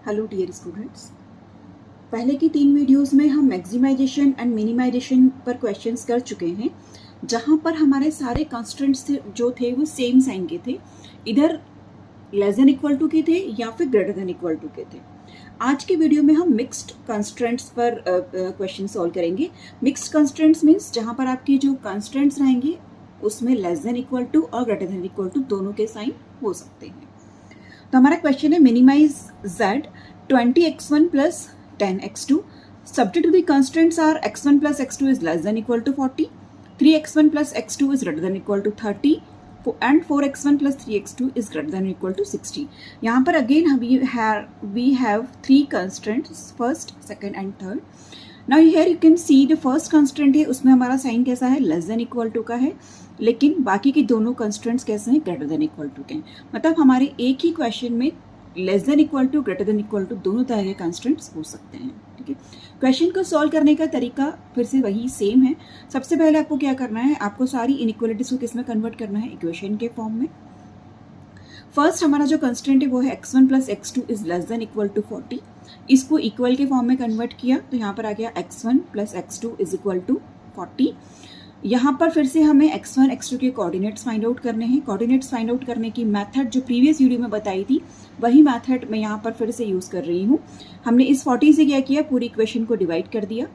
Hello dear students, पहले की 3 videos में हम मैक्सिमाइजेशन एंड मिनिमाइजेशन पर क्वेश्चंस कर चुके हैं, जहां पर हमारे सारे कंस्ट्रेंट्स जो थे वो सेम साइन के थे, इधर लेस देन इक्वल टू के थे या फिर ग्रेटर देन इक्वल टू के थे। आज के वीडियो में हम मिक्स्ड कंस्ट्रेंट्स पर क्वेश्चन सॉल्व करेंगे। मिक्स्ड कंस्ट्रेंट्स मीन्स जहां पर आपके जो कंस्ट्रेंट्स रहेंगे उसमें लेस देन इक्वल टू और ग्रेटर देन इक्वल टू दोनों के साइन हो सकते हैं। तो हमारा क्वेश्चन है minimise z 20x1 plus 10x2 subject to the constraints are x1 plus x2 is less than equal to 40, 3x1 plus x2 is greater than equal to 30 and 4x1 plus 3x2 is greater than equal to 60. यहाँ पर again we have three constraints, first, second and third. Now here you can see the first constraint है, उसमें हमारा sign कैसा है, less than equal to का है, लेकिन बाकी के दोनों कंस्ट्रेंट्स कैसे हैं, ग्रेटर देन इक्वल टू के हैं। मतलब हमारे एक ही क्वेश्चन में less than equal to, greater than equal to दोनों तरह के कंस्ट्रेंट्स हो सकते हैं। ठीक है, क्वेश्चन को सॉल्व करने का तरीका फिर से वही सेम है। सबसे पहले आपको क्या करना है, आपको सारी इनइक्वालिटीज को किस में कन्वर्ट करना है, इक्वेशन के फॉर्म में। फर्स्ट हमारा जो कंस्टेंट है वो है x1 plus x2 is less than equal to 40। इसको इक्वल के फॉर्म में कन्वर्ट किया तो यहाँ पर आ गया x1 plus x2 is equal to 40। यहाँ पर फिर से हमें x1 x2 के कोऑर्डिनेट्स फाइंड आउट करने हैं। कोऑर्डिनेट्स फाइंड आउट करने की मेथड जो प्रीवियस वीडियो में बताई थी वही मेथड मैं यहाँ पर फिर से यूज़ कर रही हूँ। हमने इस 40 से क्या किया, पूरी इक्वेशन को डिवाइड कर दिया।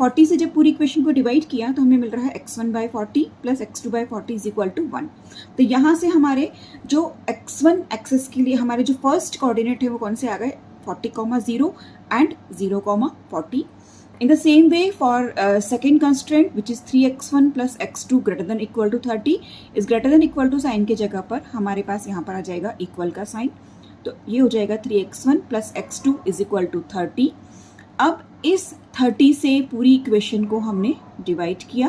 40 से जब पूरी इक्वेशन को डिवाइड किया तो हमें मिल रहा है x1 by 40 plus x2 by 40 is equal to 1। तो यहाँ से हमारे जो x1 एक्सिस के लिए हमारे जो फर्स्ट कोऑर्डिनेट है वो कौन से आ गए, 40,0 and 0,40। In the same way for second constraint which is 3x1 plus x2 greater than equal to 30 is greater than equal to sign के जगह पर हमारे पास यहाँ पर आ जाएगा इक्वल का साइन, तो ये हो जाएगा 3x1 plus x2 is equal to 30। अब इस 30 से पूरी इक्वेशन को हमने डिवाइड किया।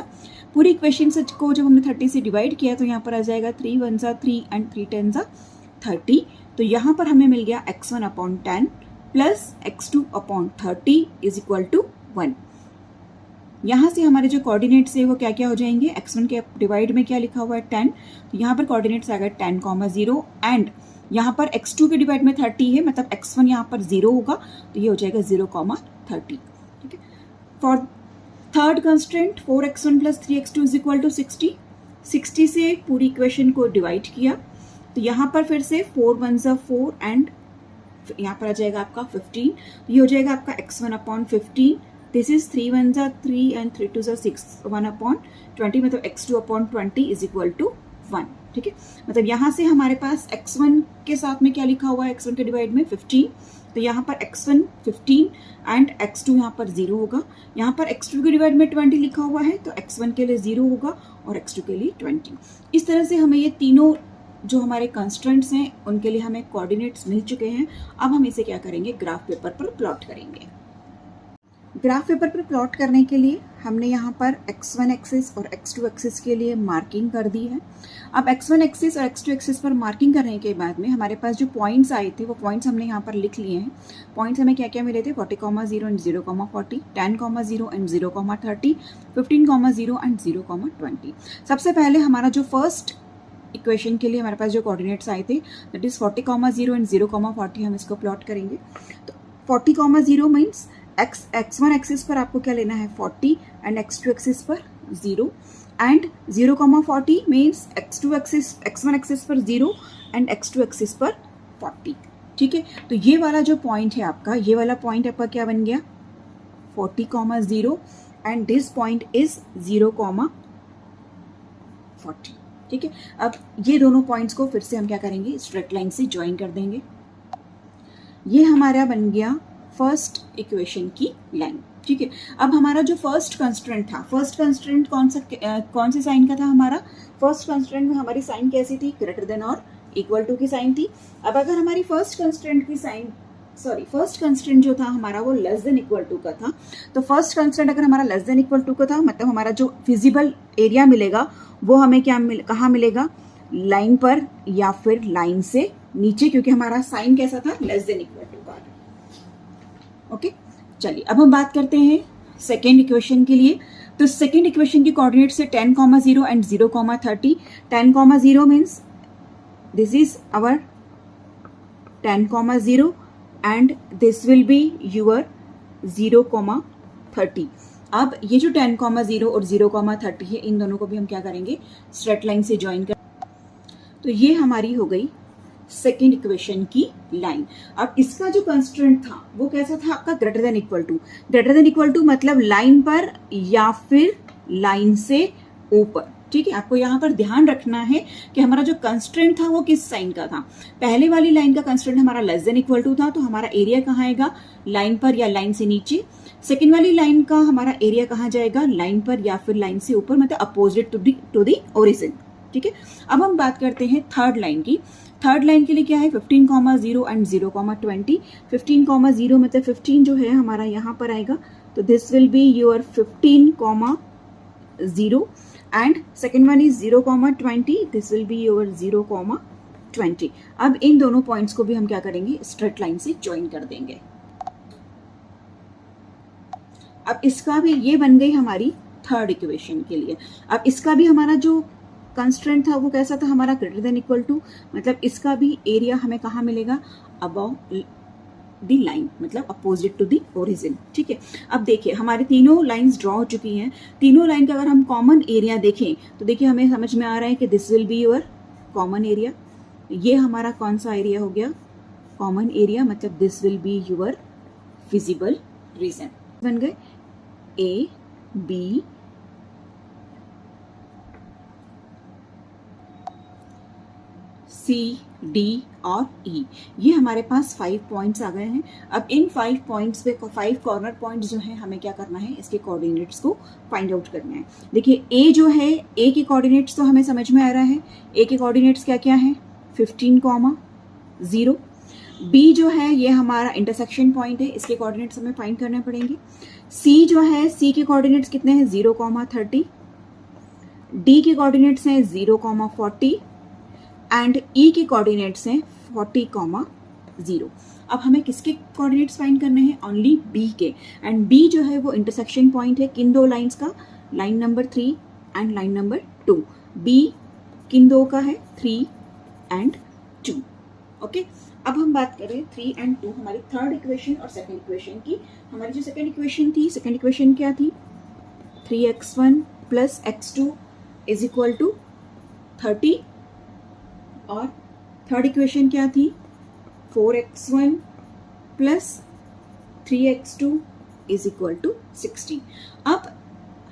पूरी इक्वेशन को जब हमने 30 से डिवाइड किया तो यहाँ पर आ जाएगा 3 1 जा 3 एंड 3 10 जा 30। तो यहाँ पर हमें मिल गया x1 upon 10 plus x2 upon 30 is equal to 1। यहाँ से हमारे जो कोऑर्डिनेट्स है वो क्या क्या हो जाएंगे, x1 के डिवाइड में क्या लिखा हुआ है 10, तो यहाँ पर कोऑर्डिनेट्स आ गए 10,0 एंड यहाँ पर x2 के डिवाइड में 30 है, मतलब x1 यहाँ पर 0 होगा तो ये हो जाएगा 0,30। ठीक है, for third constraint 4x1 plus 3x2 is equal to 60। 60 से पूरी इक्वेशन को डिवाइड किया तो यहाँ पर फिर से 4 1 जा 4 एंड यहाँ पर आ जाएगा आपका 15, तो ये हो जाएगा आपका x1 अपॉन 15। दिस इज 3 1 जा 3 एंड 3 2 जा 6 1 अपॉन 20, मतलब x2 upon 20 is equal to 1। ठीक है, मतलब यहाँ से हमारे पास x1 के साथ में क्या लिखा हुआ है, x1 के डिवाइड में 15, तो यहाँ पर x1 15 एंड x2 यहाँ पर 0 होगा। यहाँ पर x2 के डिवाइड में 20 लिखा हुआ है तो x1 के लिए 0 होगा और x2 के लिए 20। इस तरह से हमें ये तीनों जो हमारे कंस्ट्रेंट्स हैं उनके लिए हमें कोऑर्डिनेट्स मिल चुके हैं। अब हम इसे क्या करेंगे, ग्राफ पेपर पर प्लॉट करेंगे। ग्राफ पेपर पर प्लॉट करने के लिए हमने यहाँ पर x1 एक्सिस और x2 एक्सिस के लिए मार्किंग कर दी है। अब x1 एक्सिस और x2 एक्सिस पर मार्किंग करने के बाद में हमारे पास जो पॉइंट्स आए थे वो पॉइंट्स हमने यहाँ पर लिख लिए हैं। पॉइंट्स हमें क्या क्या मिले थे, 40,0 एंड 0,40, 10,0 एंड 0,30, 15,0 एंड 0,20। सबसे पहले हमारा जो फर्स्ट इक्वेशन के लिए हमारे पास जो कोऑर्डिनेट्स आए थे दैट इज 40,0 एंड 0,40, हम इसको प्लॉट करेंगे। तो 40,0 मीन्स x1 एक्सिस पर आपको क्या लेना है 40 एंड x2 एक्सिस पर 0 एंड 0,40 मीन्स x1 एक्सिस पर 0 एंड x2 एक्सिस पर 40। ठीक है, तो ये वाला जो पॉइंट है आपका, ये वाला पॉइंट आपका क्या बन गया 40,0 एंड दिस पॉइंट इज 0,40। ठीक है, अब ये दोनों पॉइंट्स को फिर से हम क्या करेंगे, स्ट्रेट लाइन से ज्वाइन कर देंगे। ये हमारा बन गया फर्स्ट इक्वेशन की लाइन। ठीक है, अब हमारा जो फर्स्ट कंस्ट्रेंट था, फर्स्ट कंस्ट्रेंट कौन से साइन का था हमारा, फर्स्ट कंस्ट्रेंट में हमारी साइन कैसी थी, ग्रेटर देन और इक्वल टू की साइन थी। अब अगर हमारी फर्स्ट कंस्ट्रेंट जो था हमारा वो लेस देन इक्वल टू का था, तो फर्स्ट कंस्ट्रेंट अगर हमारा लेस देन इक्वल टू का था मतलब हमारा जो फिजिबल एरिया मिलेगा वो हमें कहाँ मिलेगा, लाइन पर या फिर लाइन से नीचे, क्योंकि हमारा साइन कैसा था, लेस देन इक्वल टू का। ओके, चलिए अब हम बात करते हैं सेकेंड इक्वेशन के लिए। तो सेकेंड इक्वेशन की कोऑर्डिनेट से 10,0 and 0,30। 10,0 means this is our 10,0 and this will be your 0,30। अब ये जो 10,0 और 0,30 है, इन दोनों को भी हम क्या करेंगे, स्ट्रेट लाइन से ज्वाइन कर। तो ये हमारी हो गई सेकेंड इक्वेशन की लाइन। अब इसका जो कंस्ट्रेंट था वो कैसा था आपका, greater than equal to. Greater than equal to मतलब लाइन पर या फिर लाइन से ऊपर। ठीक है, आपको यहाँ पर ध्यान रखना है कि हमारा जो कंस्ट्रेंट था वो किस साइन का था। पहले वाली लाइन का कंस्ट्रेंट हमारा लेस देन इक्वल टू था, तो हमारा एरिया कहाँ आएगा, लाइन पर या लाइन से नीचे। सेकेंड वाली लाइन का हमारा एरिया कहाँ जाएगा, लाइन पर या फिर लाइन से ऊपर, मतलब अपोजिट टू दी ओरिजिन। ठीक है, अब हम बात करते हैं थर्ड लाइन की। थर्ड लाइन के लिए क्या है, 15,0 एंड 0,20। 15,0 मतलब 15 जो है हमारा यहाँ पर आएगा, तो this will be your 15,0 and second one is 0,20, this will be your 0,20। अब इन दोनों पॉइंट्स को भी हम क्या करेंगे, स्ट्रेट लाइन से ज्वाइन कर देंगे। अब इसका भी, ये बन गई हमारी थर्ड इक्वेशन के लिए। अब इसका भी हमारा जो कंस्ट्रेंट था वो कैसा था हमारा, ग्रेटर देन इक्वल टू, मतलब इसका भी एरिया हमें कहाँ मिलेगा, अबव दी लाइन, मतलब अपोजिट टू दी ओरिजिन। ठीक है, अब देखिए हमारी तीनों लाइंस ड्रॉ हो चुकी हैं। तीनों लाइन का अगर हम कॉमन एरिया देखें तो देखिए हमें समझ में आ रहा है कि this will be your common area. ये हमारा कौन सा एरिया हो गया, कॉमन एरिया, मतलब this will be your visible region. बन गए ए बी सी डी और ई, ये हमारे पास 5 पॉइंट्स आ गए हैं। अब इन 5 पॉइंट्स पे 5 कॉर्नर पॉइंट्स जो हैं हमें क्या करना है, इसके कोऑर्डिनेट्स को फाइंड आउट करना है। देखिए ए जो है, ए के कोऑर्डिनेट्स तो हमें समझ में आ रहा है। ए के कोऑर्डिनेट्स क्या क्या है, 15,0। बी जो है ये हमारा इंटरसेक्शन पॉइंट है, इसके कोऑर्डिनेट्स हमें फाइंड करने पड़ेंगे। सी जो है, सी के कोऑर्डिनेट्स कितने हैं, 0,30। डी के कोऑर्डिनेट्स हैं 0,40 एंड ई के कोऑर्डिनेट्स हैं 40,0। अब हमें किसके कोऑर्डिनेट्स फाइंड करने हैं, ओनली बी के। एंड बी जो है वो इंटरसेक्शन पॉइंट है किन दो लाइंस का, line number 3 and line number 2। बी किन दो का है, 3 एंड 2। ओके, अब हम बात करें 3 एंड 2 हमारी थर्ड इक्वेशन और सेकेंड इक्वेशन की। हमारी जो सेकेंड इक्वेशन थी, सेकेंड इक्वेशन क्या थी, 3x1 plus x2 is equal to 30। और थर्ड इक्वेशन क्या थी, 4x1 plus 3x2 is equal to 16। अब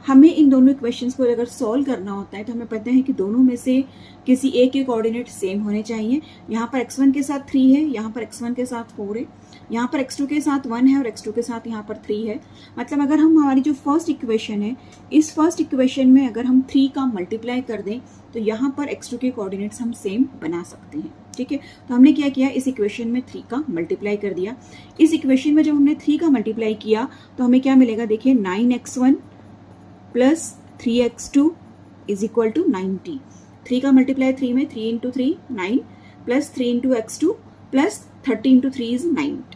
हमें इन दोनों इक्वेशंस को अगर सॉल्व करना होता है तो हमें पता है कि दोनों में से किसी एक के कोऑर्डिनेट सेम होने चाहिए। यहाँ पर x1 के साथ 3 है, यहाँ पर x1 के साथ 4 है, यहाँ पर x2 के साथ 1 है और x2 के साथ यहाँ पर 3 है। मतलब अगर हम हमारी जो फर्स्ट इक्वेशन है, इस फर्स्ट इक्वेशन में अगर हम 3 का मल्टीप्लाई कर दें तो यहाँ पर x2 के कोऑर्डिनेट्स हम सेम बना सकते हैं। ठीक है, तो हमने क्या किया, इस इक्वेशन में 3 का मल्टीप्लाई कर दिया। इस इक्वेशन में जब हमने 3 का मल्टीप्लाई किया तो हमें क्या मिलेगा, देखिए 9x1 plus 3x2 is equal to 90। 3 का मल्टीप्लाई 3 में, 3 into 3 9 plus 3 into x2 plus 30 into 3 is 90।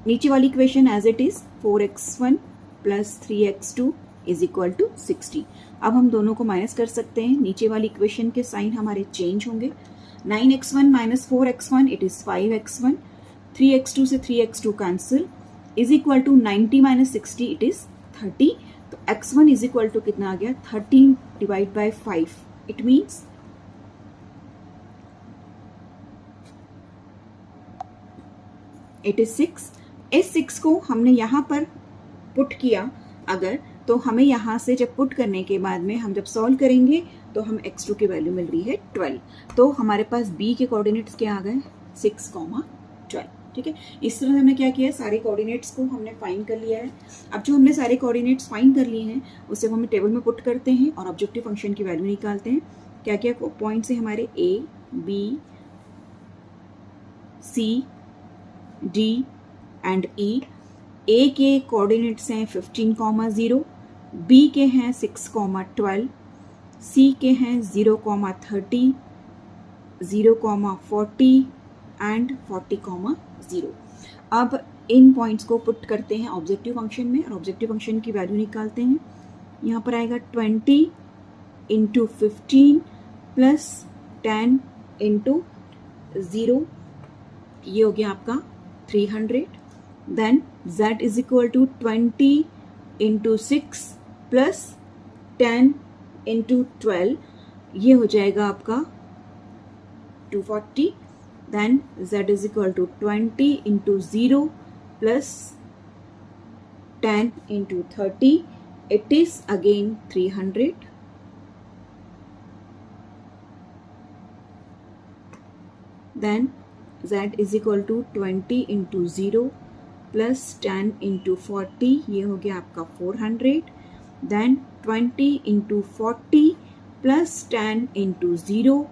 नीचे वाली equation as it is 4x1 plus 3x2 is equal to 60। अब हम दोनों को माइनस कर सकते हैं, नीचे वाली इक्वेशन के साइन हमारे चेंज होंगे। 9x1 minus 4x1 it is 5x1, 3x2 से 3x2 cancel is equal to 90 minus 60 it is 30। तो x1 इज इक्वल टू कितना आ गया, 13 divide by 5, it means it is 6। इस 6 को हमने यहाँ पर पुट किया अगर, तो हमें यहाँ से जब पुट करने के बाद में हम जब सॉल्व करेंगे तो हम x2 की वैल्यू मिल रही है 12। तो हमारे पास b के कोऑर्डिनेट्स क्या आ गए, 6,12। ठीक है, इस तरह हमने क्या किया, सारे कोऑर्डिनेट्स को हमने फाइंड कर लिया है। अब जो हमने सारे कोऑर्डिनेट्स फाइंड कर लिए हैं उसे हम टेबल में पुट करते हैं और ऑब्जेक्टिव फंक्शन की वैल्यू निकालते हैं। क्या क्या पॉइंट्स हैं हमारे, a b c d and e। a के कोऑर्डिनेट्स हैं 15,0, b के हैं 6,12, c के हैं 0,30, 0,40 एंड 40,0। अब इन पॉइंट्स को पुट करते हैं ऑब्जेक्टिव फंक्शन में और ऑब्जेक्टिव फंक्शन की वैल्यू निकालते हैं। यहाँ पर आएगा 20 इंटू 15 प्लस 10 इंटू 0, ये हो गया आपका 300. Then z is equal to 20 into 6 plus 10 into 12, ये हो जाएगा आपका 240. Then z is equal to 20 into 0 plus 10 into 30, it is again 300. Then z is equal to 20 into 0 plus 10 into 40, ये हो गया आपका 400. Then 20 into 40 plus 10 into 0,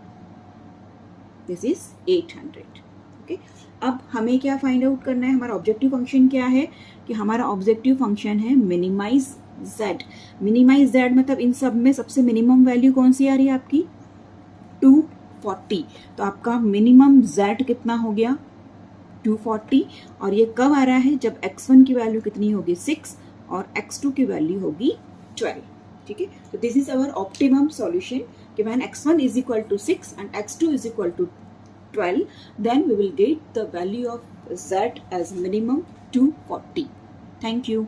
this is 800. Okay? अब हमें क्या फाइंड आउट करना है, हमारा ऑब्जेक्टिव फंक्शन क्या है, कि हमारा ऑब्जेक्टिव फंक्शन है मिनिमाइज z. मिनिमाइज z मतलब इन सब में सबसे मिनिमम वैल्यू कौन सी आ रही है आपकी, 240. तो आपका मिनिमम z कितना हो गया, 240. और ये कब आ रहा है, जब x1 की वैल्यू कितनी होगी 6 और x2 की वैल्यू होगी 12. ठीक है, तो this is our optimum solution कि when x1 is equal to 6 and x2 is equal to 12, then we will get the value of z as minimum 240. Thank you.